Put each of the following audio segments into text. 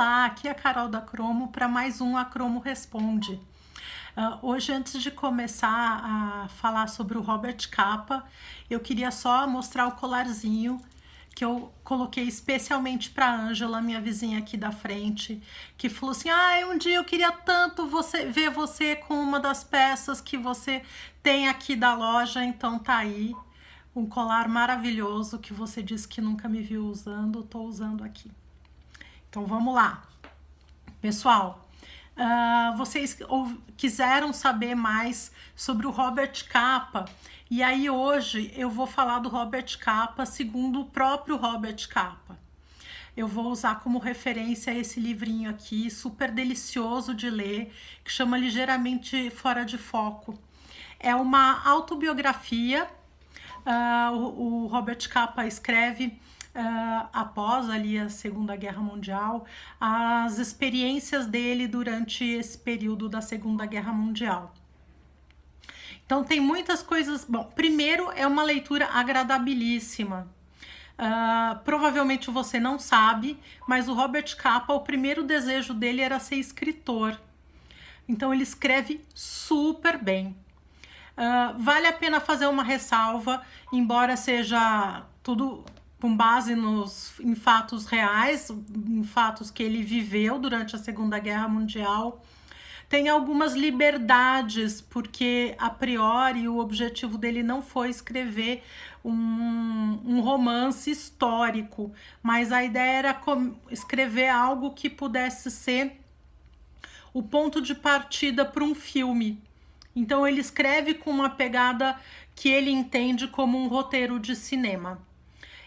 Olá, aqui é a Carol da Cromo para mais um A Cromo Responde. Hoje, antes de começar a falar sobre o Robert Capa, eu queria só mostrar o colarzinho que eu coloquei especialmente para a Ângela, minha vizinha aqui da frente, que falou assim: um dia eu queria tanto ver você com uma das peças que você tem aqui da loja, então tá aí. Um colar maravilhoso que você disse que nunca me viu usando, estou usando aqui. Então vamos lá, pessoal. Vocês quiseram saber mais sobre o Robert Capa, e aí hoje eu vou falar do Robert Capa segundo o próprio Robert Capa. Eu vou usar como referência esse livrinho aqui, super delicioso de ler, que chama Ligeiramente Fora de Foco. É uma autobiografia. O Robert Capa escreve após ali a Segunda Guerra Mundial, as experiências dele durante esse período da Segunda Guerra Mundial. Então tem muitas coisas. Bom, primeiro é uma leitura agradabilíssima. Provavelmente você não sabe, mas o Robert Capa, o primeiro desejo dele era ser escritor. Então ele escreve super bem. Vale a pena fazer uma ressalva, embora seja tudo com base em fatos reais, em fatos que ele viveu durante a Segunda Guerra Mundial. Tem algumas liberdades, porque a priori o objetivo dele não foi escrever um romance histórico, mas a ideia era escrever algo que pudesse ser o ponto de partida para um filme. Então ele escreve com uma pegada que ele entende como um roteiro de cinema.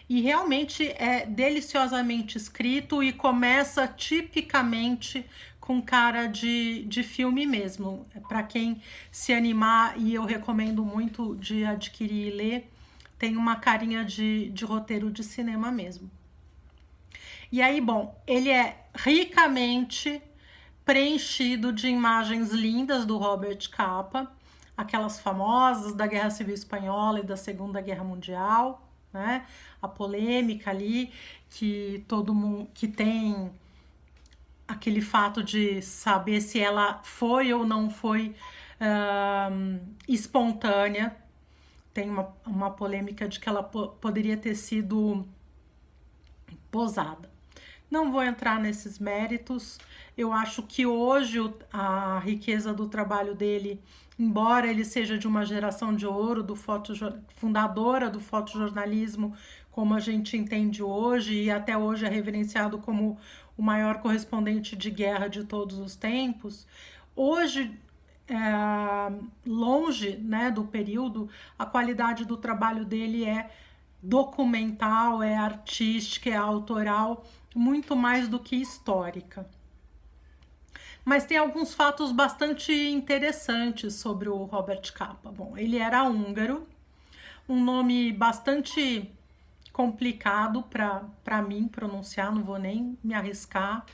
E realmente é deliciosamente escrito e começa tipicamente com cara de filme mesmo. Para quem se animar, e eu recomendo muito de adquirir e ler, tem uma carinha de roteiro de cinema mesmo. E aí, bom, ele é ricamente preenchido de imagens lindas do Robert Capa, aquelas famosas da Guerra Civil Espanhola e da Segunda Guerra Mundial, né? A polêmica ali que todo mundo que tem aquele fato de saber se ela foi ou não foi espontânea. Tem uma polêmica de que ela poderia ter sido posada. Não vou entrar nesses méritos. Eu acho que hoje a riqueza do trabalho dele, embora ele seja de uma geração de ouro, fundadora do fotojornalismo, como a gente entende hoje, e até hoje é reverenciado como o maior correspondente de guerra de todos os tempos, hoje, longe, né, do período, a qualidade do trabalho dele é documental, é artística, é autoral, muito mais do que histórica. Mas tem alguns fatos bastante interessantes sobre o Robert Capa. Bom, ele era húngaro, um nome bastante complicado para mim pronunciar, não vou nem me arriscar.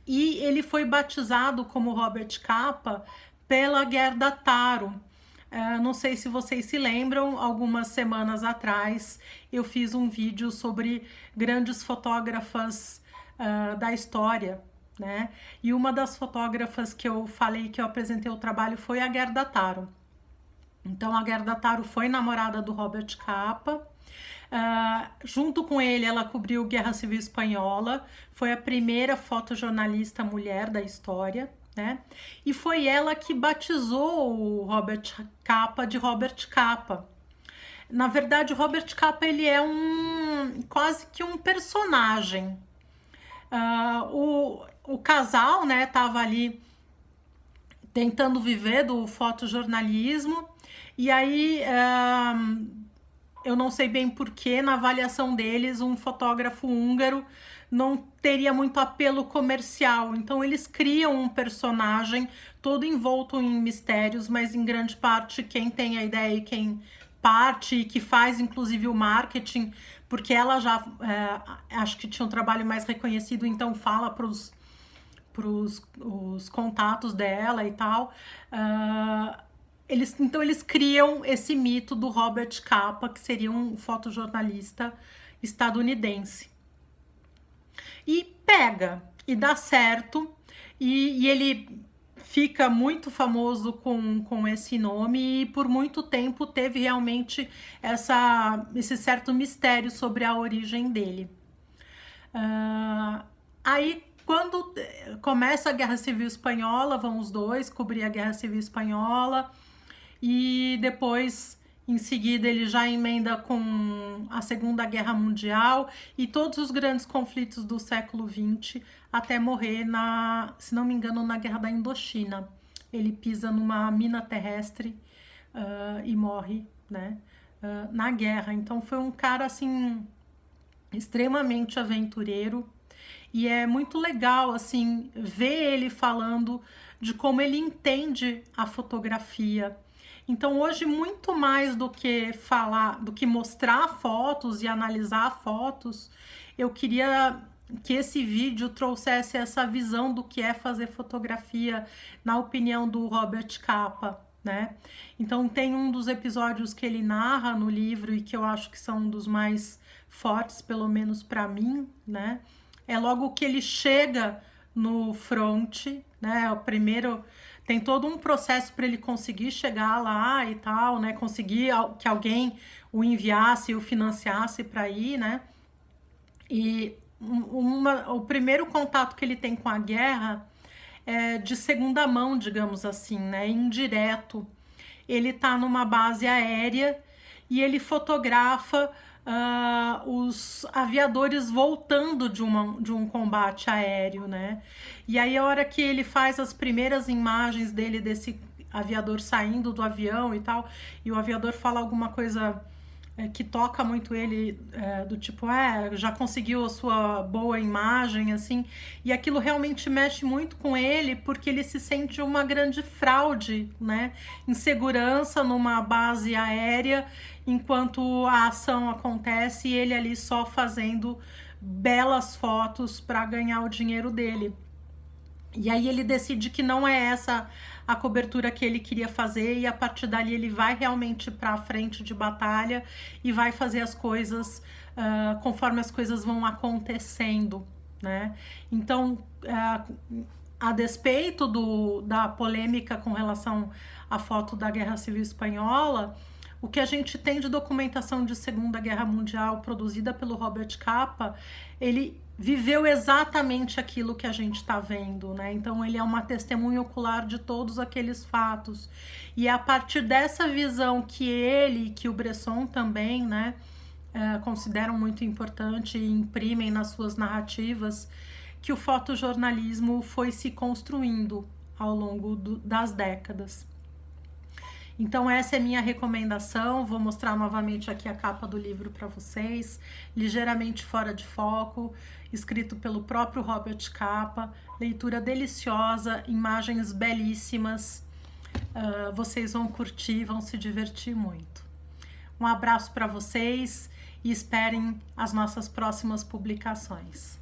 E ele foi batizado como Robert Capa pela Gerda Taro. Não sei se vocês se lembram, algumas semanas atrás eu fiz um vídeo sobre grandes fotógrafas da história, né? E uma das fotógrafas que eu falei que eu apresentei o trabalho foi a Gerda Taro. Então a Gerda Taro foi namorada do Robert Capa. Junto com ele, ela cobriu Guerra Civil Espanhola, foi a primeira fotojornalista mulher da história, né? E foi ela que batizou o Robert Capa de Robert Capa. Na verdade, o Robert Capa ele é quase que um personagem. O casal, né, tava ali tentando viver do fotojornalismo, e aí eu não sei bem porquê, na avaliação deles, um fotógrafo húngaro não teria muito apelo comercial. Então eles criam um personagem todo envolto em mistérios, mas em grande parte quem tem a ideia e quem parte e que faz inclusive o marketing, porque ela já acho que tinha um trabalho mais reconhecido, então fala para os contatos dela e tal. Então eles criam esse mito do Robert Capa, que seria um fotojornalista estadunidense. E pega e dá certo, e ele fica muito famoso com esse nome, e por muito tempo teve realmente esse certo mistério sobre a origem dele. Aí, quando começa a Guerra Civil Espanhola, vão os dois cobrir a Guerra Civil Espanhola, e depois, em seguida, ele já emenda com a Segunda Guerra Mundial e todos os grandes conflitos do século XX, até morrer, se não me engano, na Guerra da Indochina. Ele pisa numa mina terrestre e morre, né, na guerra. Então foi um cara, assim, extremamente aventureiro, e é muito legal, assim, ver ele falando de como ele entende a fotografia. Então hoje, muito mais do que falar, do que mostrar fotos e analisar fotos, eu queria que esse vídeo trouxesse essa visão do que é fazer fotografia, na opinião do Robert Capa, né? Então tem um dos episódios que ele narra no livro, e que eu acho que são um dos mais fortes, pelo menos para mim, né? É logo que ele chega no front, né? O primeiro, tem todo um processo para ele conseguir chegar lá e tal, né? Conseguir que alguém o enviasse, o financiasse para ir, né? E o primeiro contato que ele tem com a guerra é de segunda mão, digamos assim, né? Indireto. Ele tá numa base aérea e ele fotografa os aviadores voltando de um combate aéreo, né? E aí, a hora que ele faz as primeiras imagens dele, desse aviador saindo do avião e tal, e o aviador fala alguma coisa que toca muito ele, do tipo, já conseguiu a sua boa imagem, assim, e aquilo realmente mexe muito com ele, porque ele se sente uma grande fraude, né? Insegurança numa base aérea, enquanto a ação acontece, e ele ali só fazendo belas fotos para ganhar o dinheiro dele. E aí ele decide que não é essa a cobertura que ele queria fazer, e a partir dali ele vai realmente para a frente de batalha e vai fazer as coisas conforme as coisas vão acontecendo, né? Então, a despeito da polêmica com relação à foto da Guerra Civil Espanhola, o que a gente tem de documentação de Segunda Guerra Mundial produzida pelo Robert Capa, ele viveu exatamente aquilo que a gente está vendo, né? Então ele é uma testemunha ocular de todos aqueles fatos. E é a partir dessa visão que ele, que o Bresson também, né, consideram muito importante e imprimem nas suas narrativas, que o fotojornalismo foi se construindo ao longo das décadas. Então essa é minha recomendação. Vou mostrar novamente aqui a capa do livro para vocês, ligeiramente fora de foco, escrito pelo próprio Robert Capa, leitura deliciosa, imagens belíssimas, vocês vão curtir, vão se divertir muito. Um abraço para vocês e esperem as nossas próximas publicações.